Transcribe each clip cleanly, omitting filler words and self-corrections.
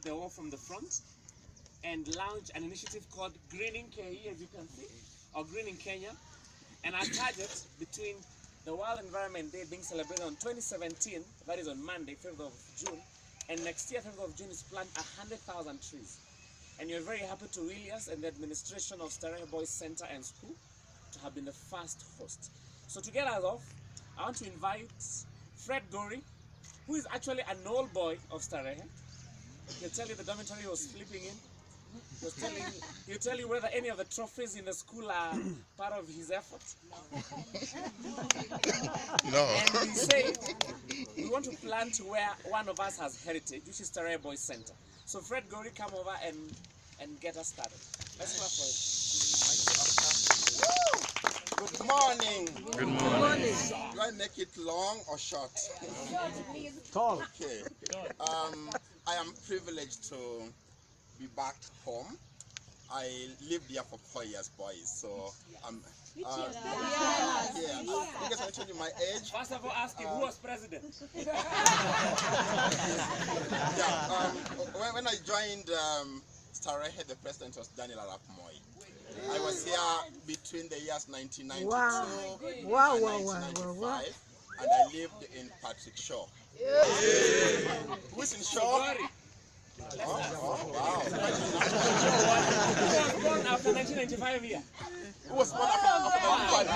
the wall from the front and launch an initiative called Greening Kenya, as you can see, or Greening Kenya. And our target between the World Environment Day being celebrated on 2017, that is on Monday, 5th of June, and next year, 5th of June, is plant 100,000 trees. And we're very happy to Williams and the administration of Starehe Boys Center and School to have been the first host. So to get us off, I want to invite Fred Gori, who is actually an old boy of Starehe. He'll tell you the dormitory he was sleeping in. He'll tell you whether any of the trophies in the school are part of his effort. No. And he said, we want to plant where one of us has heritage, which is Starehe Boys Center. So Fred Gori, come over and get us started. Let's clap for Good morning. Good morning. Do I make it long or short? Tall. Okay. I am privileged to be back home. I lived here for 4 years, boys. So I'm. You guys want to tell you my age? First of all, ask him who was president. When I joined Starehe, the president was Daniel Arap Moi. I was here between the years 1992 and 1995, and I lived in Patrick Shaw. Who is in Shaw? Oh, wow. Who was born after 1995 here? Who was born after 1995?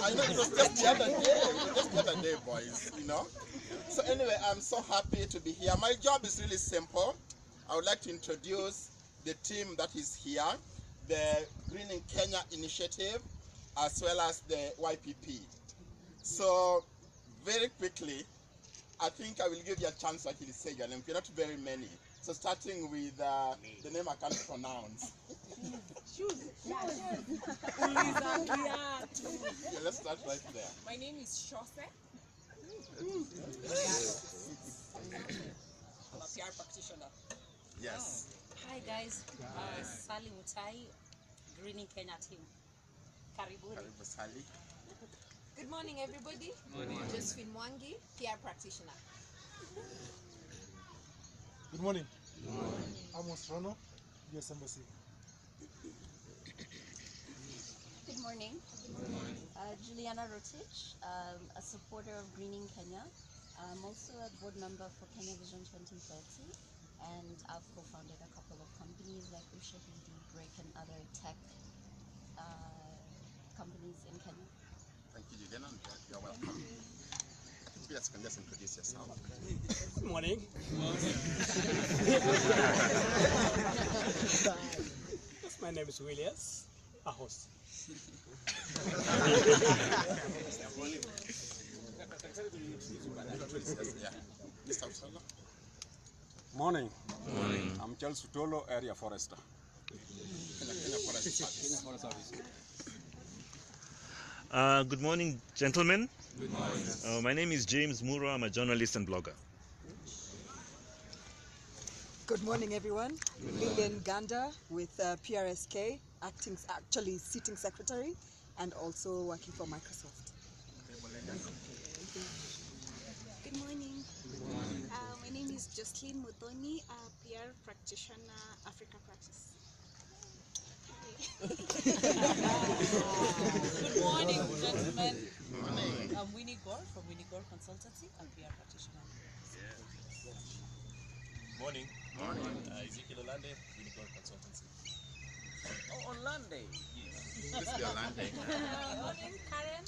I know it was just the other day. Just the other day, boys, you know. So anyway, I'm so happy to be here. My job is really simple. I would like to introduce the team that is here, the Greening Kenya initiative, as well as the YPP. So very quickly, I think I will give you a chance to actually say your name. You're not very many. So starting with the name I can't pronounce. Yeah, let's start right there. My name is Shose. I'm a PR practitioner. Yes. Hi guys, Sally Mutai, Greening Kenya team. Karibuni. Karibu Sally. Good morning, everybody. Morning. Josephine Mwangi, PR practitioner. Good morning. Good morning. Amos Rono, US Embassy. Good morning. Good morning. Juliana Rotich, a supporter of Greening Kenya. I'm also a board member for Kenya Vision 2030, and I've co-founded a couple of companies like Usha BD, Break, and other tech companies in Kenya. Thank you, Juliana. You're welcome. Yes, can just introduce yourself. Good morning. My name is Williams, a host. Morning. Morning. I'm Charles Utolo, area forester. Good morning, gentlemen. Good morning. My name is James Muro. I'm a journalist and blogger. Good morning, everyone. Lillian Ganda with PRSK, actually sitting secretary, and also working for Microsoft. Good morning. My name is Jocelyn Muthoni, a PR practitioner, Africa Practice. Good morning, gentlemen. Good morning. I'm Winnie Gore from Winnie Gore Consultancy and PR practitioner. Morning. Morning. Ezekiel Olande, Winnie Gore Consultancy. Oh, on Monday. This is Olande. Morning, Karen,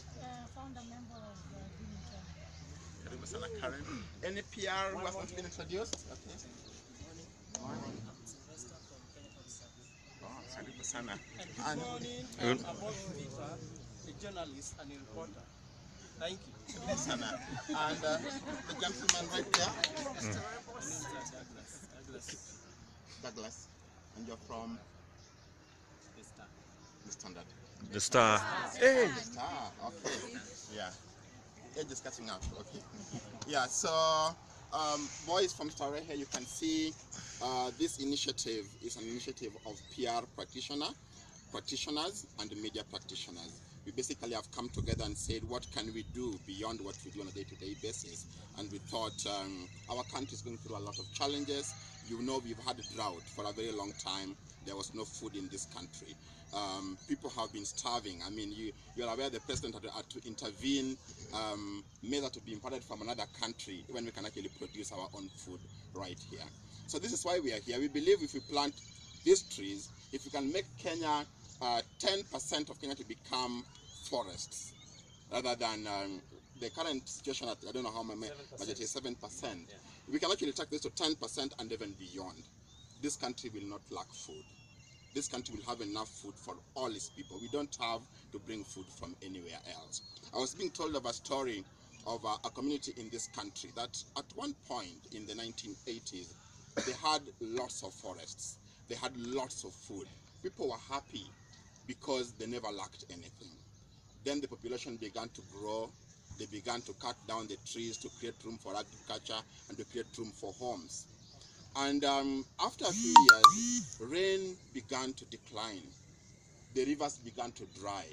founder member of Greening Kenya. Karibu sana, Karen. Any PR who has not been introduced? Okay. Morning. Karibu sana. Good morning. I'm Bob Peter, a journalist and a reporter. Thank you. Karibu sana. And the gentleman right there? Douglas. And you're from? The Standard. The Star. Hey! The Star, okay. Yeah. Age is catching up, okay. Yeah, so boys from Starehe, you can see this initiative is an initiative of PR practitioners and media practitioners. we basically have come together and said, what can we do beyond what we do on a day-to-day basis? And we thought our country is going through a lot of challenges. You know, we've had a drought for a very long time. There was no food in this country. People have been starving. I mean, you're aware the president had to intervene, measure to be imported from another country when we can actually produce our own food right here. So this is why we are here. We believe if we plant these trees, if we can make Kenya 10% of Kenya to become forests, rather than the current situation at, I don't know how my budget is, 7%. Yeah. We can actually take this to 10% and even beyond. This country will not lack food. This country will have enough food for all its people. We don't have to bring food from anywhere else. I was being told of a story of a community in this country that at one point in the 1980s, they had lots of forests. They had lots of food. People were happy because they never lacked anything. Then the population began to grow. They began to cut down the trees to create room for agriculture and to create room for homes. And after a few years, rain began to decline. The rivers began to dry.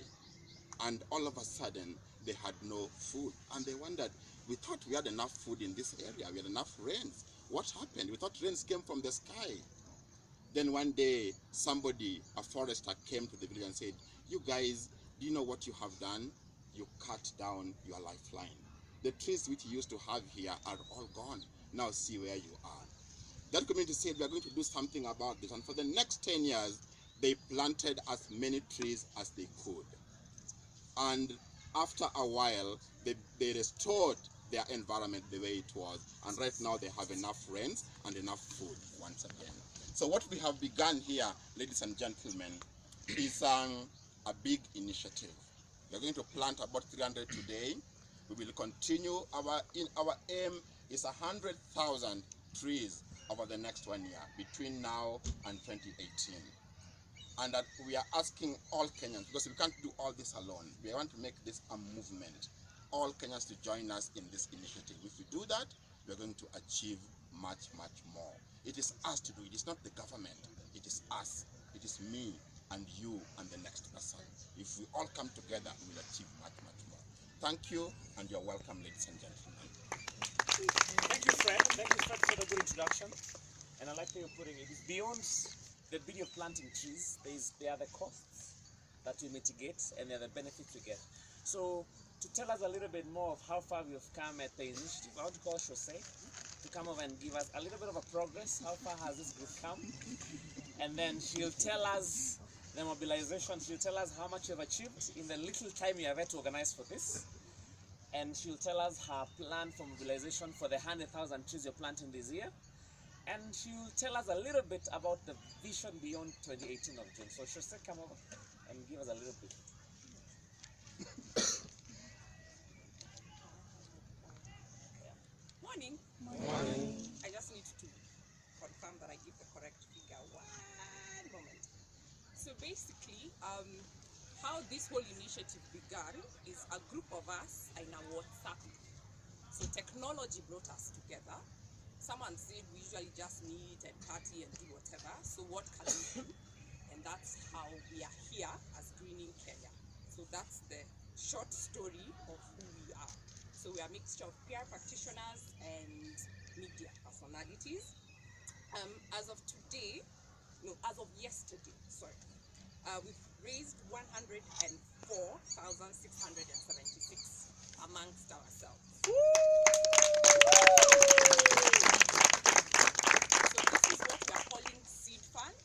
And all of a sudden, they had no food. And they wondered, we thought we had enough food in this area. We had enough rains. What happened? We thought rains came from the sky. Then one day, somebody, a forester, came to the village and said, you guys, do you know what you have done? You cut down your lifeline. The trees which you used to have here are all gone. Now see where you are. That community said, we are going to do something about this. And for the next 10 years, they planted as many trees as they could. And after a while, they restored their environment the way it was. And right now, they have enough rains and enough food once again. So what we have begun here, ladies and gentlemen, is a big initiative. We are going to plant about 300 today. We will continue. Our aim is 100,000 trees over the next 1 year, between now and 2018. And that we are asking all Kenyans, because we can't do all this alone. We want to make this a movement. All Kenyans to join us in this initiative. If we do that, we're going to achieve much, much more. It is us to do it. It's not the government. It is us. It is me and you and the next person. If we all come together, we will achieve much, much more. Thank you, and you're welcome, ladies and gentlemen. Thank you, Fred. Thank you, Fred, for the good introduction. And I like how you're putting it. It's beyond the beauty of planting trees. There are the costs that we mitigate, and there are the benefits we get. So, to tell us a little bit more of how far we have come at the initiative, I want to call Jose to come over and give us a little bit of a progress. How far has this group come? And then she'll tell us the mobilization. She'll tell us how much you've achieved in the little time you have had to organize for this. And she'll tell us her plan for mobilization for the 100,000 trees you're planting this year. And she'll tell us a little bit about the vision beyond 2018 of June. So Jose, come over and give us a little bit. Morning. Morning. I just need to confirm that I give the correct figure. One moment. So basically, how this whole initiative began is a group of us in a WhatsApp. So technology brought us together. Someone said we usually just meet and party and do whatever. So what can we do? And that's how we are here as Greening Kenya. So that's the short story of who we are. So we are a mixture of PR practitioners and media personalities. As of yesterday, we've raised 104,676 amongst ourselves. So this is what we are calling seed fund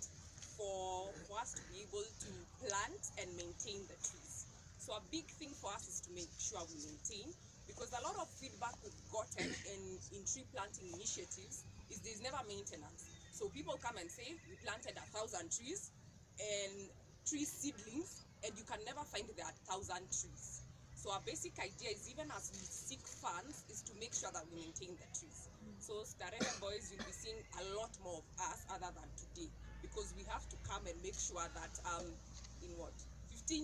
for us to be able to plant and maintain the trees. So a big thing for us is to make sure we maintain, because a lot of feedback we've gotten in tree planting initiatives is there's never maintenance. So people come and say, we planted 1,000 trees and tree seedlings, and you can never find there are 1,000 trees. So our basic idea is, even as we seek funds, is to make sure that we maintain the trees. So Starehe boys, you'll be seeing a lot more of us other than today, because we have to come and make sure that in 15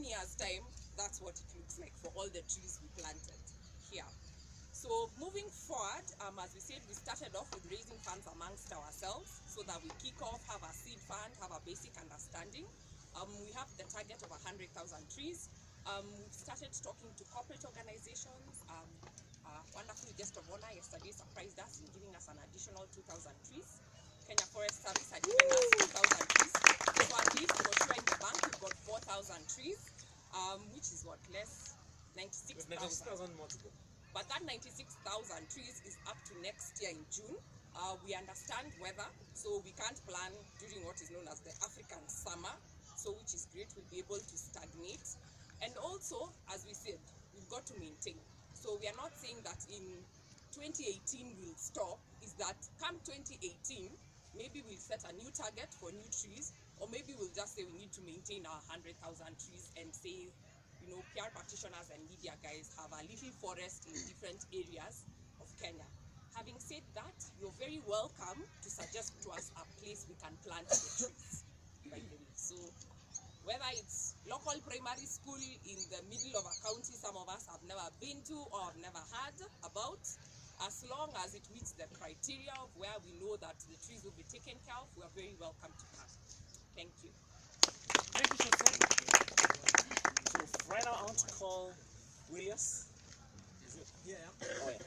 years time, that's what it looks like for all the trees we planted here. So moving forward, as we said, we started off with raising funds amongst ourselves so that we kick off, have a seed fund, have a basic understanding. We have the target of 100,000 trees. We've started talking to corporate organizations. Our wonderful guest of honor yesterday surprised us in giving us an additional 2,000 trees. Kenya Forest Service had given us 2,000 trees. So at least for sure in the bank we've got 4,000 trees, which is what, less 96,000 more to go. But that 96,000 trees is up to next year in June. We understand weather, so we can't plan during what is known as the African summer, so which is great, we'll be able to stagnate. And also, as we said, we've got to maintain. So we are not saying that in 2018 we'll stop, is that come 2018, maybe we'll set a new target for new trees, or maybe we'll just say we need to maintain our 100,000 trees and say, you know, PR practitioners and media guys have a little forest in different areas of Kenya. Having said that, you're very welcome to suggest to us a place we can plant the trees, by the way. So whether it's local primary school in the middle of a county some of us have never been to or have never heard about, as long as it meets the criteria of where we know that the trees will be taken care of, we are very welcome to come. Thank you. Thank you, Shafran. So right now I want to call Williams. Is it? Yeah. Oh yeah.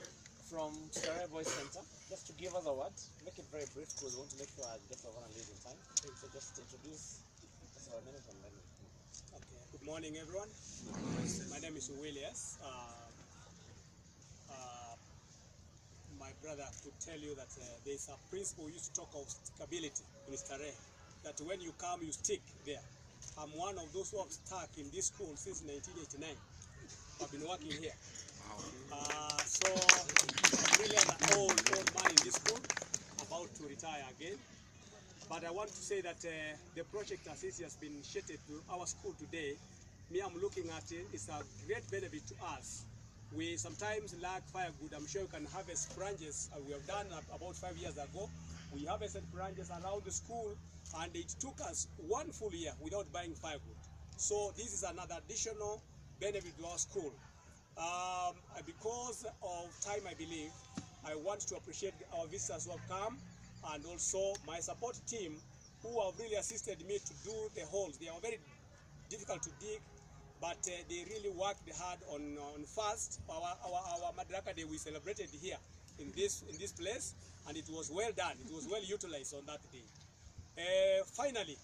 From Starehe Boys Center, just to give us a word. Make it very brief because we want to make sure our guests are going to leave in time. So just introduce us our name and then. Okay. Good morning, everyone. My name is Williams. My brother could tell you that there's a principle we used to talk of stickability in Starehe, that when you come, you stick there. I'm one of those who have stuck in this school since 1989. I've been working here. So I'm really an old man in this school, about to retire again. But I want to say that the project as it has been shifted to our school today, me I'm looking at it, it's a great benefit to us. We sometimes lack firewood. I'm sure you can harvest branches. We have done about 5 years ago. We harvested branches around the school, and it took us 1 full year without buying firewood. So this is another additional benefit to our school. Because of time, I believe, I want to appreciate our visitors who have come, and also my support team who have really assisted me to do the holes. They are very difficult to dig, but they really worked hard on first our Madaraka Day we celebrated here in this place, and it was well done. It was well utilized on that day. Finally,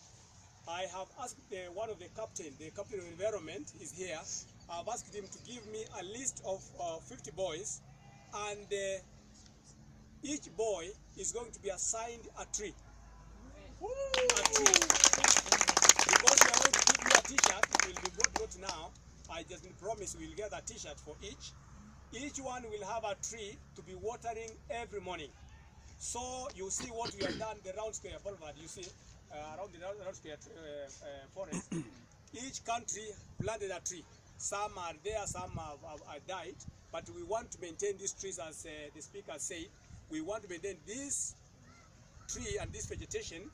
I have asked one of the captain of environment is here. I've asked him to give me a list of 50 boys, and each boy is going to be assigned a tree. A tree. Because we are going to give you a t-shirt, it will be brought now. I just promise we will get a t-shirt for each. Each one will have a tree to be watering every morning. So you see what we have done, the round square boulevard, you see, around the round square forest. Each country planted a tree. Some are there, some have died, but we want to maintain these trees, as the speaker said. We want to maintain this tree and this vegetation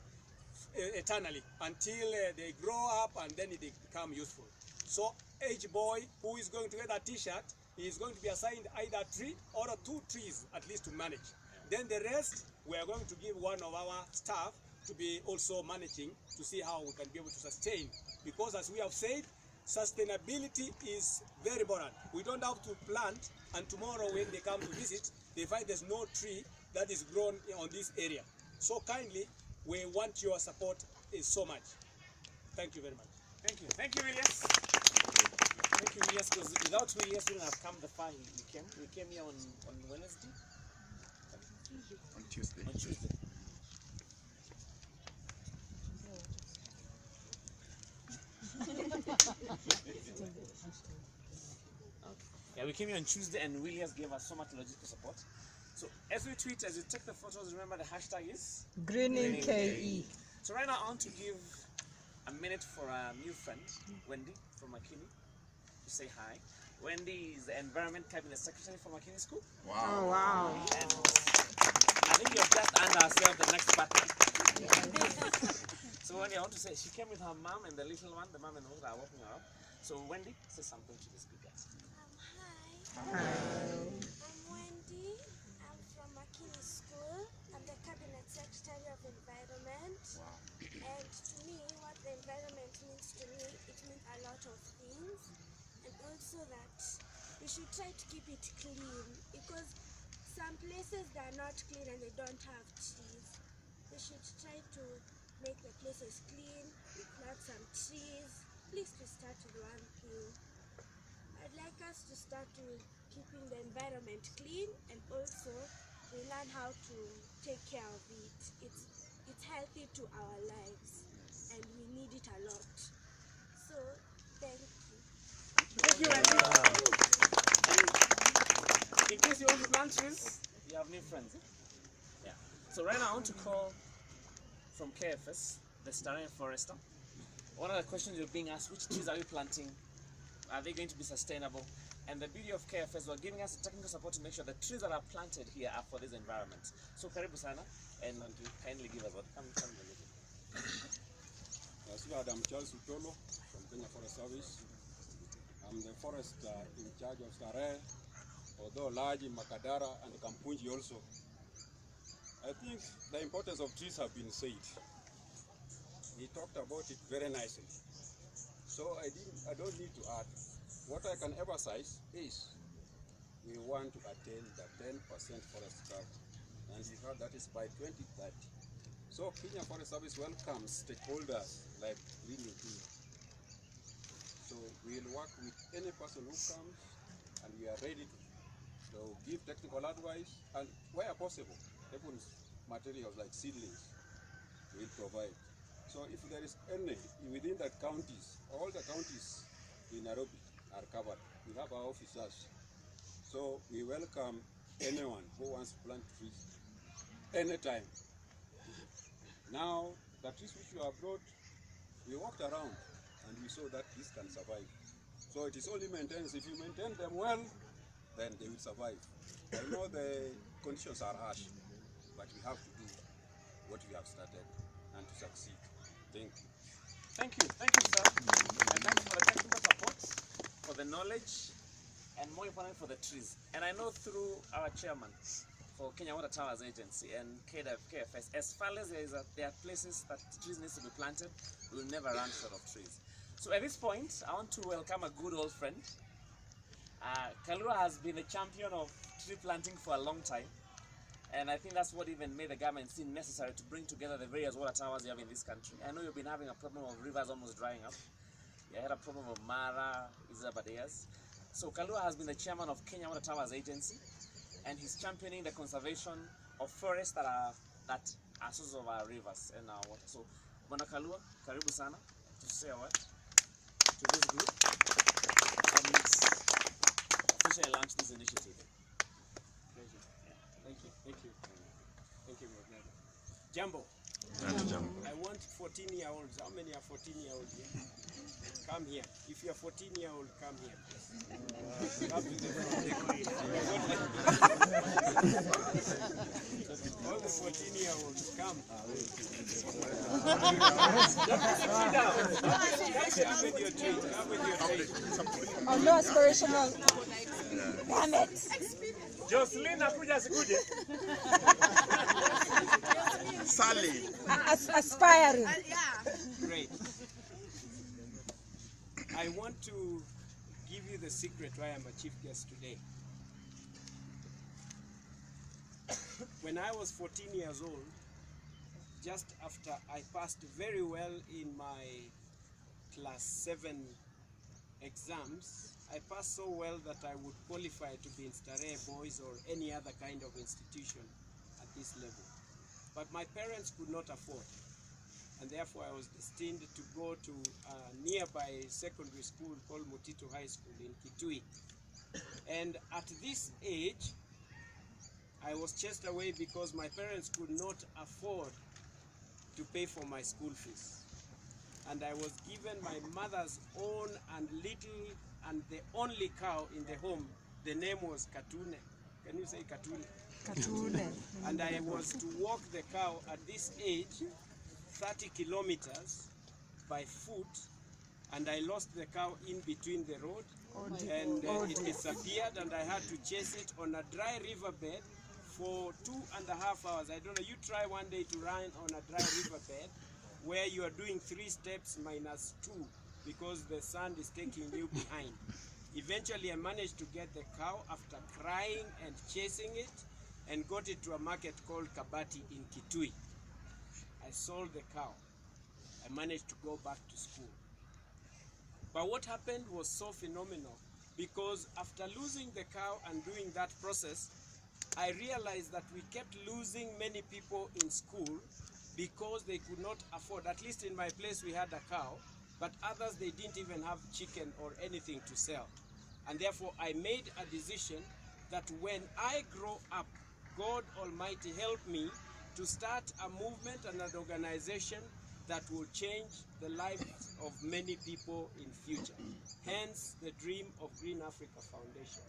eternally until they grow up and then they become useful. So each boy who is going to get a t-shirt is going to be assigned either a tree or 2 trees at least to manage. Then the rest we are going to give one of our staff to be also managing to see how we can be able to sustain. Because as we have said, sustainability is very important. We don't have to plant and tomorrow when they come to visit, they find there's no tree that is grown on this area. So kindly, we want your support so much. Thank you very much. Thank you. Thank you, Williams. Thank you, Williams, because without Williams, we wouldn't have come the far we came. We came here on Wednesday? On Tuesday. On Tuesday. Yeah, we came here on Tuesday and Williams gave us so much logistical support. So as we tweet, as we take the photos, remember the hashtag is Greening KE. So right now I want to give a minute for a new friend, Wendy from Makini, to say hi. Wendy is the Environment Cabinet Secretary for Makini School. Wow. Oh, wow. And I think you've just earned herself the next partner. So Wendy, I want to say, she came with her mom and the little one, the mom and the daughter are walking her up. So Wendy, say something to the speakers. Hi. I'm Wendy. I'm from Makini School. I'm the Cabinet Secretary of Environment. Wow. And to me, what the environment means to me, it means a lot of things. try to keep it clean, because some places they are not clean and they don't have trees. They should try to make the places clean, we plant some trees, at least to start with one thing. I'd like us to start with keeping the environment clean, and also we learn how to take care of it. It's healthy to our lives and we need it a lot. So thank you. Thank you, Wendy. In case you want to plant trees, you have new friends. Yeah. So right now I want to call from KFS, the Starehe forester. One of the questions you're being asked, which trees are we planting? Are they going to be sustainable? And the beauty of KFS, we're giving us technical support to make sure the trees that are planted here are for this environment. So karibu sana, and kindly give us what. Come. I'm Charles Utolo from Kenya Forest Service. I'm the forest in charge of Starehe, although large in Makadara and Kampunji also. I think the importance of trees have been said. He talked about it very nicely. So I don't need to add. What I can emphasize is we want to attain the 10% forest cover, and we heard that is by 2030. So Kenya Forest Service welcomes stakeholders like Greening Kenya. So we'll work with any person who comes, and we are ready to give technical advice, and where possible, even materials like seedlings, we'll provide. So if there is any within the counties, all the counties in Nairobi are covered. We have our officers. So we welcome anyone who wants to plant trees anytime. Now, the trees which you have brought, we walked around and we saw that this can survive. So it is only maintenance. If you maintain them well, then they will survive. I know the conditions are harsh, but we have to do what we have started and to succeed. Thank you. Thank you, sir. And thank you for the technical support, for the knowledge, and more importantly for the trees. And I know through our chairman for Kenya Water Towers Agency and KFS, as far as there are places that trees need to be planted, we will never run short of trees. So at this point, I want to welcome a good old friend. Kalua has been a champion of tree planting for a long time. And I think that's what even made the government seem necessary to bring together the various water towers you have in this country. I know you've been having a problem of rivers almost drying up. You had a problem of Mara, Isabadeas. So Kalua has been the chairman of Kenya Water Towers Agency, and he's championing the conservation of forests that are sources of our rivers and our water. So, Bwana Kalua, karibu sana to say a word to this group and officially launch this initiative. Thank you, my brother. Jambo. I want 14-year-olds. How many are 14-year-olds here? Come here. If you're 14-year-old, come here. Come to the front. All the 14-year-olds, come. Come with your tree. Come with your tree. Oh, no aspirational. Damn it. Jocelyn, nakuja sikuje. Sally. Aspiring. Great. I want to give you the secret why I'm a chief guest today. When I was 14 years old, just after I passed very well in my class 7 exams, I passed so well that I would qualify to be in Starehe Boys or any other kind of institution at this level. But my parents could not afford, and therefore I was destined to go to a nearby secondary school called Mutito High School in Kitui. And at this age, I was chased away because my parents could not afford to pay for my school fees. And I was given my mother's own and little and the only cow in the home. The name was Katune. Can you say Katune? Katune. And I was to walk the cow at this age 30 kilometers by foot, and I lost the cow in between the road, and it disappeared, and I had to chase it on a dry riverbed for 2.5 hours. I don't know, you try one day to run on a dry riverbed where you are doing 3 steps minus 2 because the sand is taking you behind. Eventually, I managed to get the cow after crying and chasing it, and got it to a market called Kabati in Kitui. I sold the cow. I managed to go back to school. But what happened was so phenomenal, because after losing the cow and doing that process, I realized that we kept losing many people in school because they could not afford. At least in my place we had a cow, but others, they didn't even have chicken or anything to sell. And therefore I made a decision that when I grow up, God Almighty help me to start a movement and an organization that will change the lives of many people in future. Hence the dream of Green Africa Foundation.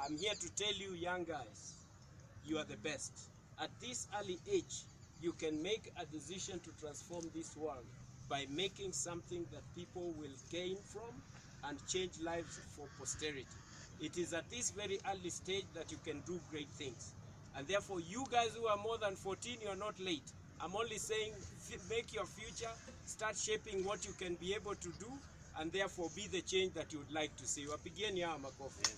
I'm here to tell you, young guys, you are the best. At this early age, you can make a decision to transform this world by making something that people will gain from and change lives for posterity. It is at this very early stage that you can do great things. And therefore, you guys who are more than 14, you're not late. I'm only saying, make your future, start shaping what you can be able to do, and therefore be the change that you would like to see. Wapigieni hawa makofi.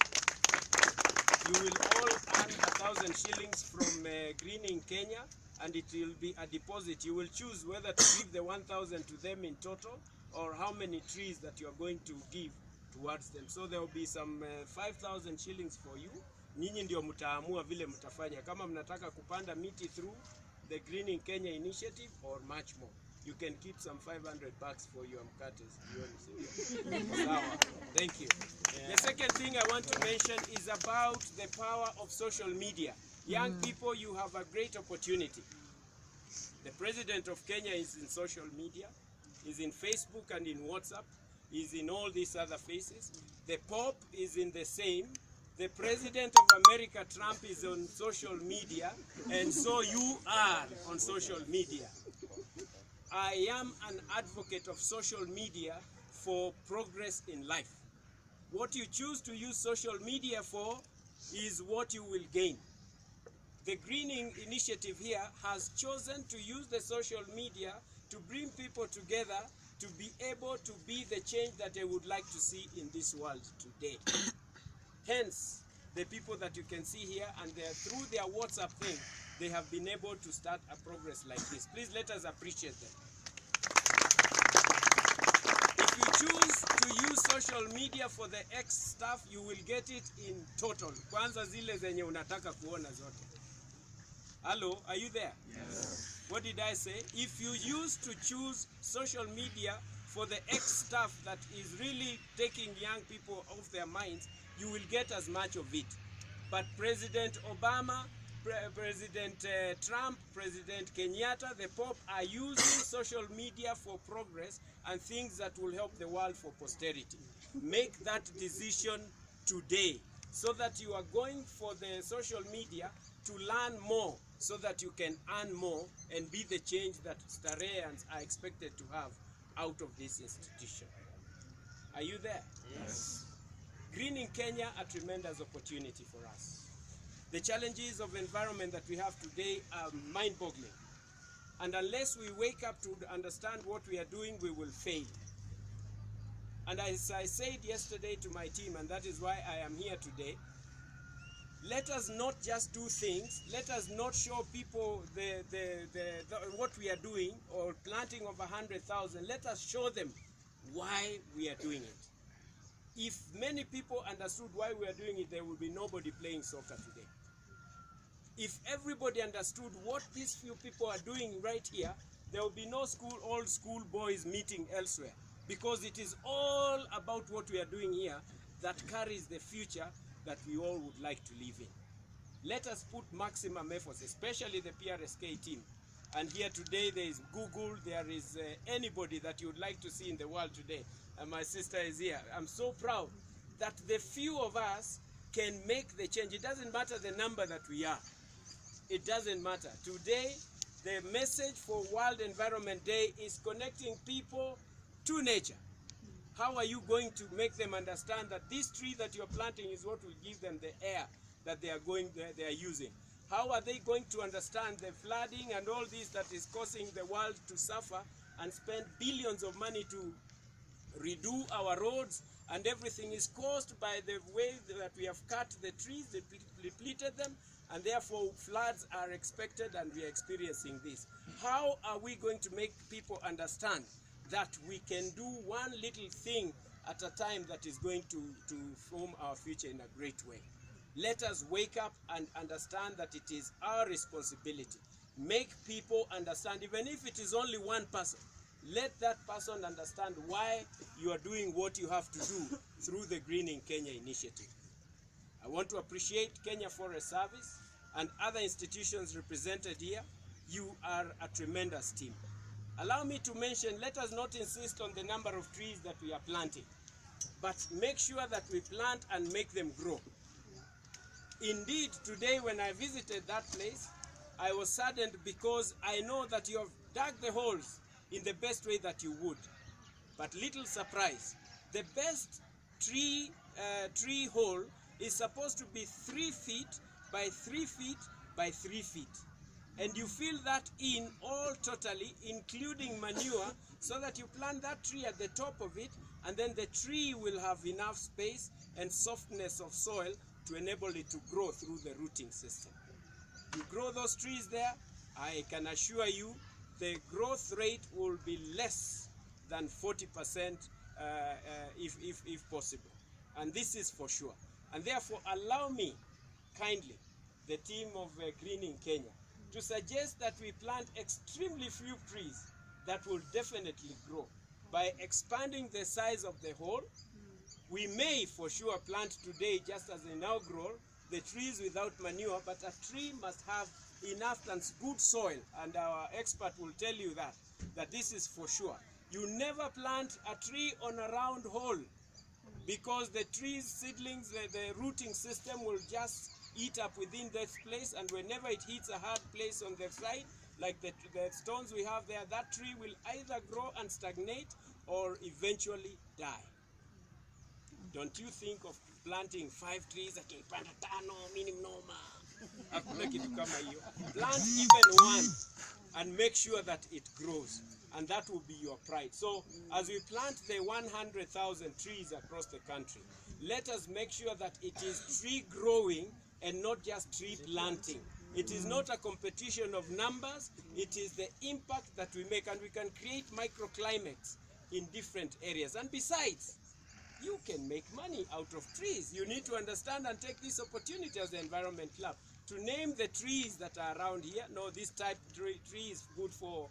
You will all earn 1,000 shillings from Greening Kenya, and it will be a deposit. You will choose whether to give the 1,000 to them in total, or how many trees that you are going to give towards them. So there will be some 5,000 shillings for you. Nyinyi ndio mtaamua vile mtafanya, kama mnataka kupanda miti through the Greening Kenya initiative or much more. You can keep some 500 bucks for your mkates. Thank you. The second thing I want to mention is about the power of social media. Young people, you have a great opportunity. The President of Kenya is in social media, is in Facebook and in WhatsApp, is in all these other faces. The Pope is in the same. The President of America, Trump, is on social media, and so you are on social media. I am an advocate of social media for progress in life. What you choose to use social media for is what you will gain. The Greening Initiative here has chosen to use the social media to bring people together to be able to be the change that they would like to see in this world today. Hence, the people that you can see here, and through their WhatsApp thing, they have been able to start a progress like this. Please let us appreciate them. If you choose to use social media for the X stuff, you will get it in total. Kwanza zile zenye unataka kuona zote. Hello, are you there? Yes. What did I say? If you use to choose social media for the X stuff that is really taking young people off their minds, you will get as much of it. But President Obama, President Trump, President Kenyatta, the Pope are using social media for progress and things that will help the world for posterity. Make that decision today, so that you are going for the social media to learn more, so that you can earn more and be the change that Stareheans are expected to have out of this institution. Are you there? Yes. Greening Kenya, a tremendous opportunity for us. The challenges of environment that we have today are mind-boggling. And unless we wake up to understand what we are doing, we will fail. And as I said yesterday to my team, and that is why I am here today, let us not just do things, let us not show people what we are doing, or planting of 100,000. Let us show them why we are doing it. If many people understood why we are doing it, there will be nobody playing soccer today. If everybody understood what these few people are doing right here, there will be no old school boys meeting elsewhere. Because it is all about what we are doing here that carries the future that we all would like to live in. Let us put maximum efforts, especially the PRSK team. And here today there is Google, there is anybody that you would like to see in the world today. And my sister is here. I'm so proud that the few of us can make the change. It doesn't matter the number that we are. It doesn't matter. Today, the message for World Environment Day is connecting people to nature. How are you going to make them understand that this tree that you're planting is what will give them the air that they are using? How are they going to understand the flooding and all this that is causing the world to suffer and spend billions of money to redo our roads and everything is caused by the way that we have cut the trees, depleted them, and therefore floods are expected, and we are experiencing this. How are we going to make people understand that we can do one little thing at a time that is going to form our future in a great way? Let us wake up and understand that it is our responsibility. Make people understand, even if it is only one person, let that person understand why you are doing what you have to do through the Greening Kenya initiative. I want to appreciate Kenya Forest Service and other institutions represented here. You are a tremendous team. Allow me to mention, let us not insist on the number of trees that we are planting, but make sure that we plant and make them grow. Indeed, today when I visited that place, I was saddened because I know that you have dug the holes in the best way that you would. But little surprise, the best tree hole is supposed to be 3 feet by 3 feet by 3 feet. And you fill that in all totally, including manure, so that you plant that tree at the top of it, and then the tree will have enough space and softness of soil to enable it to grow through the rooting system. You grow those trees there, I can assure you the growth rate will be less than 40% if possible. And this is for sure. And therefore, allow me kindly, the team of Greening Kenya, to suggest that we plant extremely few trees that will definitely grow. By expanding the size of the hole, we may for sure plant today, just as inaugural, the trees without manure, but a tree must have enough and good soil, and our expert will tell you that this is for sure. You never plant a tree on a round hole, because the trees, seedlings, the rooting system will just eat up within that place, and whenever it hits a hard place on the side, like the stones we have there, that tree will either grow and stagnate or eventually die. Don't you think of planting 5 trees at tano minimum noma? Hakuna kitu kama hiyo. Plant even one and make sure that it grows, and that will be your pride. So as we plant the 100,000 trees across the country, let us make sure that it is tree growing and not just tree planting. It is not a competition of numbers, it is the impact that we make, and we can create microclimates in different areas. And besides, you can make money out of trees. You need to understand and take this opportunity as the Environment Club to name the trees that are around here. No, this type tree is good for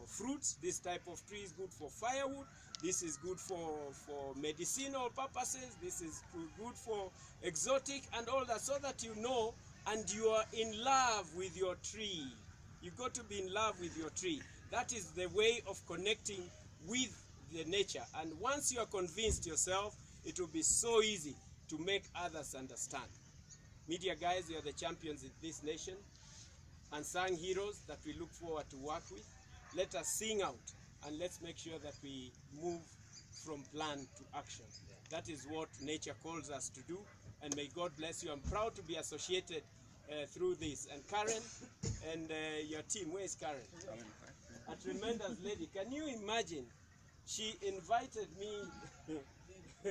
fruits. This type of tree is good for firewood. This is good for medicinal purposes. This is good for exotic and all that, so that you know and you are in love with your tree. You got to be in love with your tree. That is the way of connecting with the nature. And once you are convinced yourself, it will be so easy to make others understand. Media guys, you are the champions in this nation, unsung heroes that we look forward to work with. Let us sing out, and let's make sure that we move from plan to action. That is what nature calls us to do, and may God bless you. I'm proud to be associated through this. And Karen and your team, where is Karen? A tremendous lady. Can you imagine? She invited me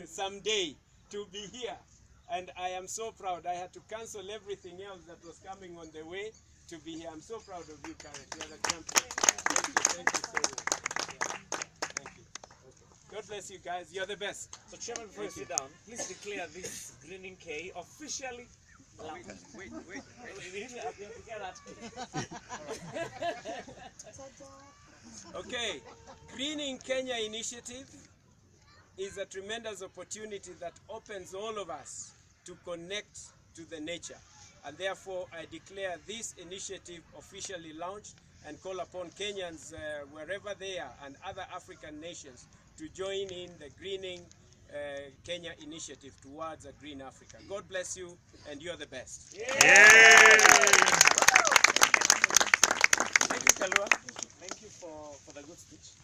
someday to be here, and I am so proud. I had to cancel everything else that was coming on the way to be here. I'm so proud of you, Karen. You are the champion. Thank you so much. Thank you. Okay. God bless you guys. You're the best. So Chairman, before you sit down, please declare this Greening K officially. Wait. We have to get that. Okay, Greening Kenya initiative is a tremendous opportunity that opens all of us to connect to the nature. And therefore, I declare this initiative officially launched and call upon Kenyans wherever they are and other African nations to join in the Greening Kenya initiative towards a green Africa. God bless you, and you're the best. Yeah. Thank you, Kalua. Thank you for the good speech.